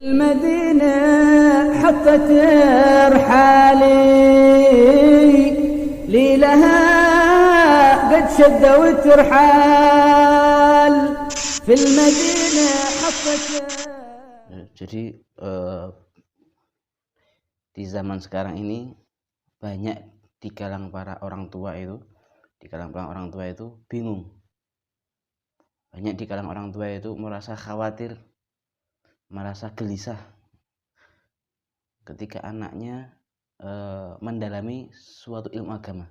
المدينة حطت رحالي ليلها قد شدوا الترحال في المدينة حطت. Jadi di zaman sekarang ini banyak di kalangan para orang tua itu bingung. Banyak di kalangan orang tua itu merasa khawatir, merasa gelisah ketika anaknya mendalami suatu ilmu agama.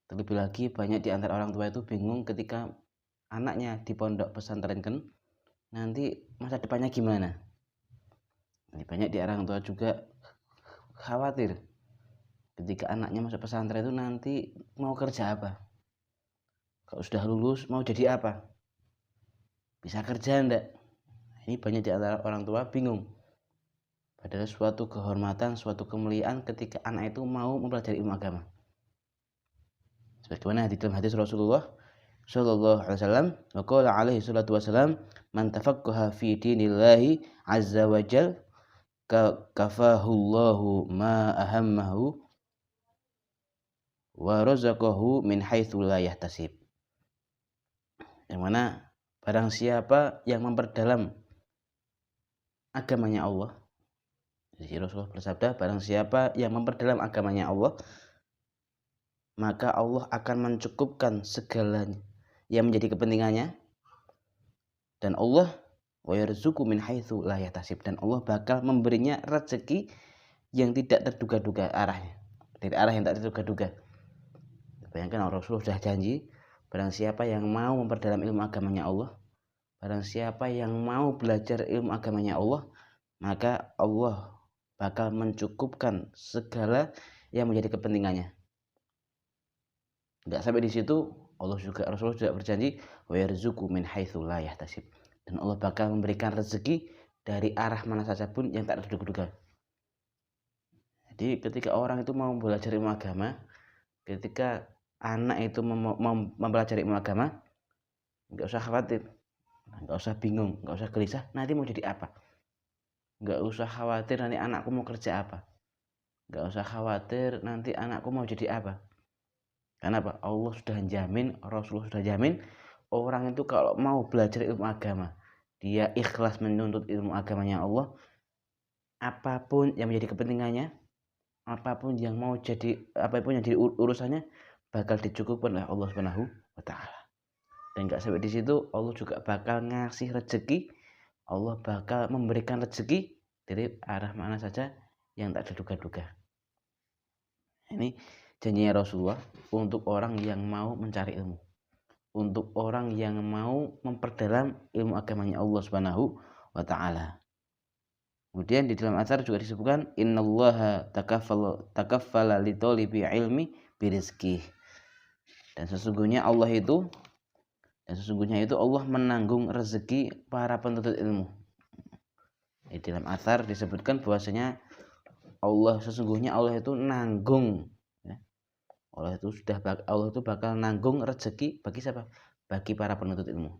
Terlebih lagi banyak di antara orang tua itu bingung ketika anaknya di pondok pesantren nanti masa depannya gimana. Banyak di orang tua juga khawatir ketika anaknya masuk pesantren itu nanti mau kerja apa. Kalau sudah lulus mau jadi apa? Bisa kerja enggak? Ini banyak di antara orang tua bingung. Padahal suatu kehormatan, suatu kemuliaan ketika anak itu mau mempelajari ilmu agama. Sebagaimana di dalam hadis Rasulullah sallallahu alaihi wasallam, wa qala alaihi salatu wasallam, man tafaqqaha fi dinillahi azza wa jal kafahullahu ma ahammahu wa razaqahu min haitsu la yahtasib. Yang mana barang siapa yang memperdalam agamanya Allah, jadi Rasulullah bersabda, barang siapa yang memperdalam agamanya Allah, maka Allah akan mencukupkan segalanya yang menjadi kepentingannya, dan Allah wa yarzuqu min haitsu la yahtasib, dan Allah bakal memberinya rezeki yang tidak terduga-duga arahnya, dari arah yang tak terduga-duga. Bayangkan Rasulullah sudah janji, barang siapa yang mau memperdalam ilmu agamanya Allah, barang siapa yang mau belajar ilmu agamanya Allah, maka Allah bakal mencukupkan segala yang menjadi kepentingannya. Enggak sampai di situ, Rasulullah juga berjanji, wa yarzuqu min haitsu la yahtasib, dan Allah bakal memberikan rezeki dari arah mana saja pun yang tak terduga-duga. Jadi ketika orang itu mau belajar ilmu agama, ketika anak itu mempelajari ilmu agama, enggak usah khawatir, enggak usah bingung, enggak usah gelisah nanti mau jadi apa. Enggak usah khawatir nanti anakku mau kerja apa. Enggak usah khawatir nanti anakku mau jadi apa. Karena apa? Allah sudah jamin, Rasulullah sudah jamin, orang itu kalau mau belajar ilmu agama, dia ikhlas menuntut ilmu agamanya Allah, apapun yang menjadi kepentingannya, apapun yang jadi urusannya, bakal dicukupkan oleh Allah Subhanahu wa taala. Dan enggak sampai di situ, Allah juga bakal ngasih rezeki, Allah bakal memberikan rezeki dari arah mana saja yang tak terduga-duga. Ini janjinya Rasulullah untuk orang yang mau mencari ilmu, untuk orang yang mau memperdalam ilmu agamanya Allah Subhanahu wa taala. Kemudian di dalam atsar juga disebutkan, innallaha takaffala li thalibi ilmi birizqih. Dan sesungguhnya itu Allah menanggung rezeki para penuntut ilmu. Di dalam atsar disebutkan bahwasanya sesungguhnya Allah itu nanggung, ya. Allah itu bakal nanggung rezeki bagi siapa? Bagi para penuntut ilmu.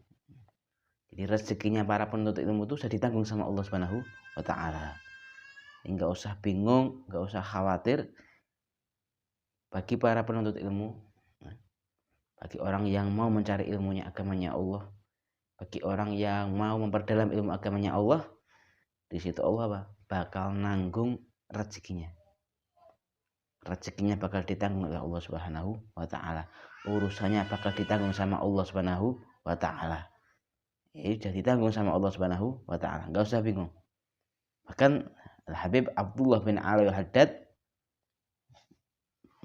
Jadi rezekinya para penuntut ilmu itu sudah ditanggung sama Allah Subhanahu wa taala. Enggak usah bingung, enggak usah khawatir bagi para penuntut ilmu, bagi orang yang mau mencari ilmunya agamanya Allah, bagi orang yang mau memperdalam ilmu agamanya Allah, di situ Allah bakal nanggung rezekinya. Rezekinya bakal ditanggung oleh Allah Subhanahu wa taala. Urusannya bakal ditanggung sama Allah Subhanahu wa taala. Ini sudah ditanggung sama Allah Subhanahu wa taala. Enggak usah bingung. Bahkan Al-Habib Abdullah bin Ali Al-Haddad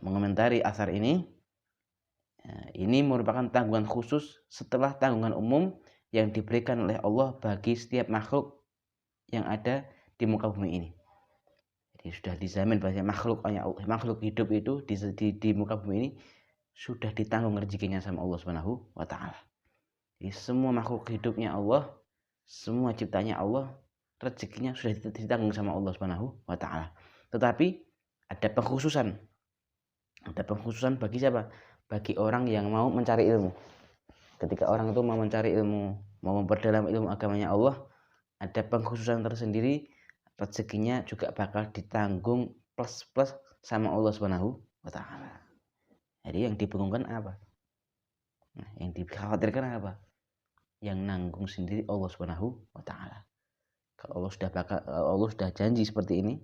mengomentari asar ini merupakan tanggungan khusus setelah tanggungan umum yang diberikan oleh Allah bagi setiap makhluk yang ada di muka bumi ini. Jadi sudah dijamin bahwa makhluk hidup itu di muka bumi ini sudah ditanggung rezekinya sama Allah Subhanahu wa taala. Jadi semua makhluk hidupnya Allah, semua ciptanya Allah, rezekinya sudah ditanggung sama Allah Subhanahu wa taala. Tetapi ada pengkhususan. Ada pengkhususan bagi siapa? Bagi orang yang mau mencari ilmu. Ketika orang itu mau mencari ilmu, mau memperdalam ilmu agamanya Allah, ada pengkhususan tersendiri, rezekinya juga bakal ditanggung plus sama Allah Subhanahu wa taala. Jadi yang dibingungkan apa? Nah, yang dikhawatirkan apa? Yang nanggung sendiri Allah Subhanahu wa taala. Kalau Allah sudah janji seperti ini,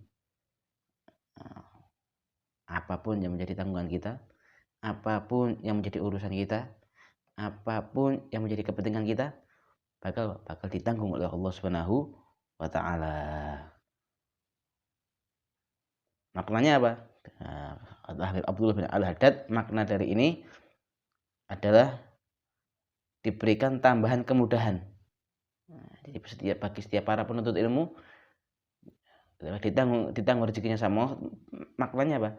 apapun yang menjadi tanggungan kita, apapun yang menjadi urusan kita, apapun yang menjadi kepentingan kita, bakal ditanggung oleh Allah Subhanahu wa taala. Maknanya apa? Abdullah bin Al-Haddad, makna dari ini adalah diberikan tambahan kemudahan. Jadi bagi setiap para penuntut ilmu ditanggung rezekinya sama, maknanya apa?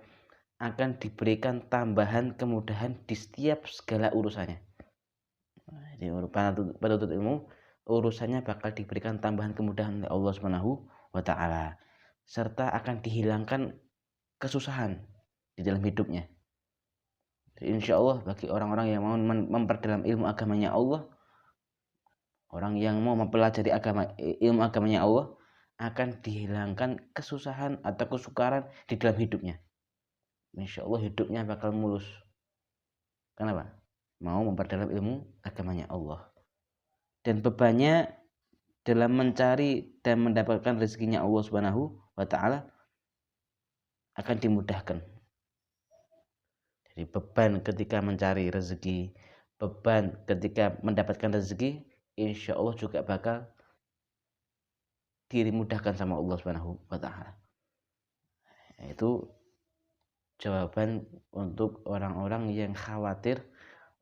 Akan diberikan tambahan kemudahan di setiap segala urusannya. Jadi penuntut ilmu urusannya bakal diberikan tambahan kemudahan oleh Allah Subhanahu wa taala, serta akan dihilangkan kesusahan di dalam hidupnya. Insya Allah bagi orang-orang yang mau memperdalam ilmu agamanya Allah, orang yang mau mempelajari ilmu agamanya Allah, akan dihilangkan kesusahan atau kesukaran di dalam hidupnya. Insya Allah hidupnya bakal mulus. Kenapa? Mau memperdalam ilmu agamanya Allah. Dan bebannya dalam mencari dan mendapatkan rezekinya Allah Subhanahu wa taala akan dimudahkan. Jadi beban ketika mencari rezeki, beban ketika mendapatkan rezeki, insya Allah juga bakal dimudahkan sama Allah Subhanahu wa taala. Itu jawaban untuk orang-orang yang khawatir,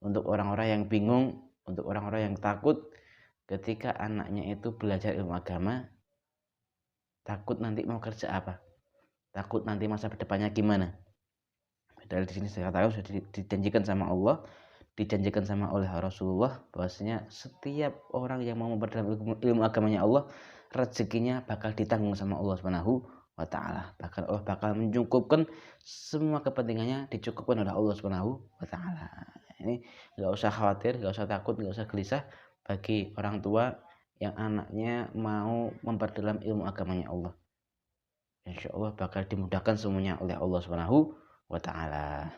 untuk orang-orang yang bingung, untuk orang-orang yang takut ketika anaknya itu belajar ilmu agama, takut nanti mau kerja apa, takut nanti masa depannya gimana. Padahal di sini saya tahu sudah dijanjikan sama Allah, dijanjikan sama oleh Rasulullah bahwasanya setiap orang yang mau memperdalam ilmu agamanya Allah, rezekinya bakal ditanggung sama Allah Subhanahu wa taala. Bahkan Allah bakal mencukupkan semua kepentingannya, dicukupkan oleh Allah Subhanahu wa taala. Ini enggak usah khawatir, enggak usah takut, enggak usah gelisah bagi orang tua yang anaknya mau memperdalam ilmu agamanya Allah. Insya Allah bakal dimudahkan semuanya oleh Allah Subhanahu wa taala.